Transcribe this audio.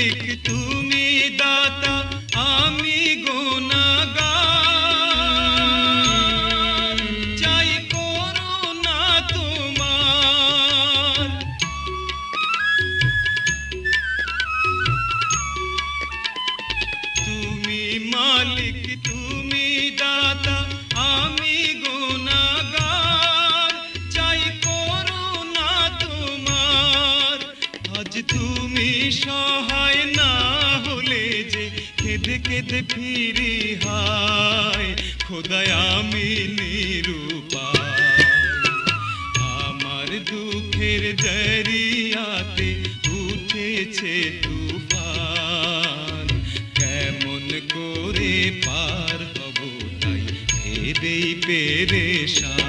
মালিক তুমি দাতা আমি গুনাহগার চাই করুণা তোমার তুমি মালিক তুমি দাতা আমি গুনাহগার চাই করুণা তোমার আজ তুমি সহায় না হলে যে কেঁদে কেঁদে ফিরি হায় খোদায় আমি নিরুপায় আমার দুঃখের দরিয়াতে উঠেছে তুফান কেমন করে পার হব তাই ভেবেই পেরেশান